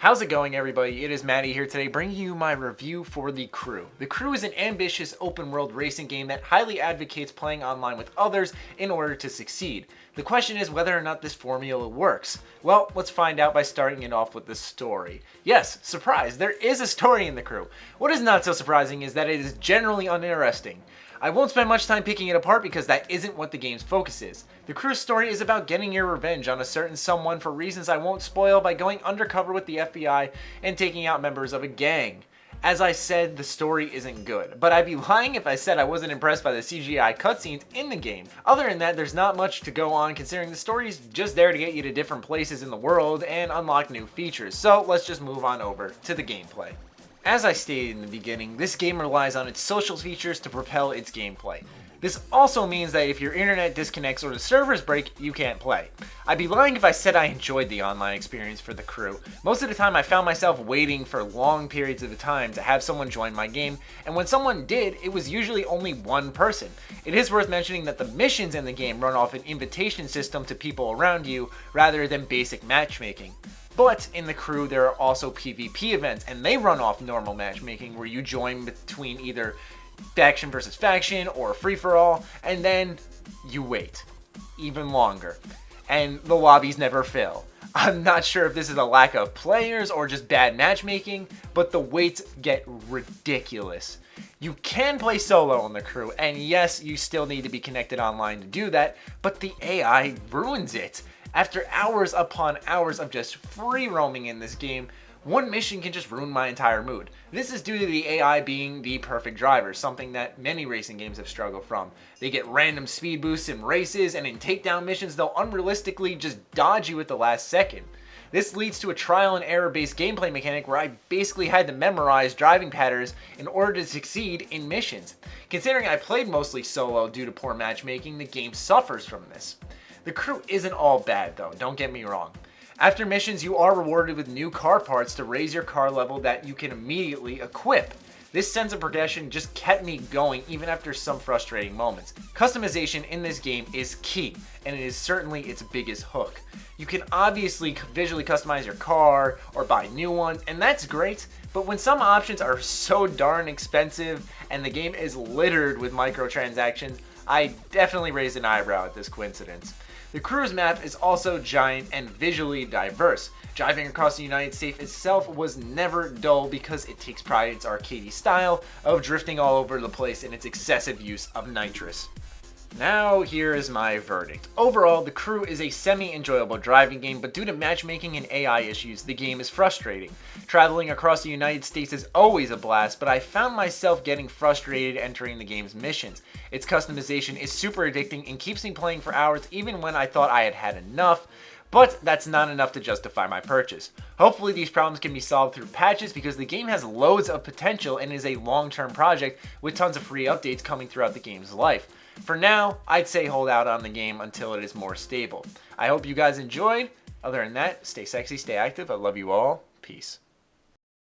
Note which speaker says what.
Speaker 1: How's it going, everybody? It is Maddie here today, bringing you my review for The Crew. The Crew is an ambitious open-world racing game that highly advocates playing online with others in order to succeed. The question is whether or not this formula works. Well, let's find out by starting it off with the story. Yes, surprise, there is a story in The Crew. What is not so surprising is that it is generally uninteresting. I won't spend much time picking it apart because that isn't what the game's focus is. The Crew's story is about getting your revenge on a certain someone for reasons I won't spoil by going undercover with the FBI and taking out members of a gang. As I said, the story isn't good, but I'd be lying if I said I wasn't impressed by the CGI cutscenes in the game. Other than that, there's not much to go on considering the story's just there to get you to different places in the world and unlock new features, so let's just move on over to the gameplay. As I stated in the beginning, this game relies on its social features to propel its gameplay. This also means that if your internet disconnects or the servers break, you can't play. I'd be lying if I said I enjoyed the online experience for The Crew. Most of the time I found myself waiting for long periods of the time to have someone join my game, and when someone did, it was usually only one person. It is worth mentioning that the missions in the game run off an invitation system to people around you rather than basic matchmaking. But in The Crew, there are also PvP events, and they run off normal matchmaking where you join between either faction versus faction or free-for-all, and then you wait even longer, and the lobbies never fill. I'm not sure if this is a lack of players or just bad matchmaking, but the waits get ridiculous. You can play solo in The Crew, and yes, you still need to be connected online to do that, but the AI ruins it. After hours upon hours of just free roaming in this game, one mission can just ruin my entire mood. This is due to the AI being the perfect driver, something that many racing games have struggled from. They get random speed boosts in races, and in takedown missions they'll unrealistically just dodge you at the last second. This leads to a trial and error based gameplay mechanic where I basically had to memorize driving patterns in order to succeed in missions. Considering I played mostly solo due to poor matchmaking, the game suffers from this. The Crew isn't all bad though, don't get me wrong. After missions, you are rewarded with new car parts to raise your car level that you can immediately equip. This sense of progression just kept me going even after some frustrating moments. Customization in this game is key, and it is certainly its biggest hook. You can obviously visually customize your car or buy new ones, and that's great, but when some options are so darn expensive and the game is littered with microtransactions, I definitely raise an eyebrow at this coincidence. The Crew's map is also giant and visually diverse. Driving across the United States itself was never dull because it takes pride in its arcadey style of drifting all over the place and its excessive use of nitrous. Now here is my verdict. Overall, The Crew is a semi-enjoyable driving game, but due to matchmaking and AI issues, the game is frustrating. Traveling across the United States is always a blast, but I found myself getting frustrated entering the game's missions. Its customization is super addicting and keeps me playing for hours even when I thought I had had enough, but that's not enough to justify my purchase. Hopefully these problems can be solved through patches because the game has loads of potential and is a long-term project with tons of free updates coming throughout the game's life. For now, I'd say hold out on the game until it is more stable. I hope you guys enjoyed. Other than that, stay sexy, stay active. I love you all. Peace.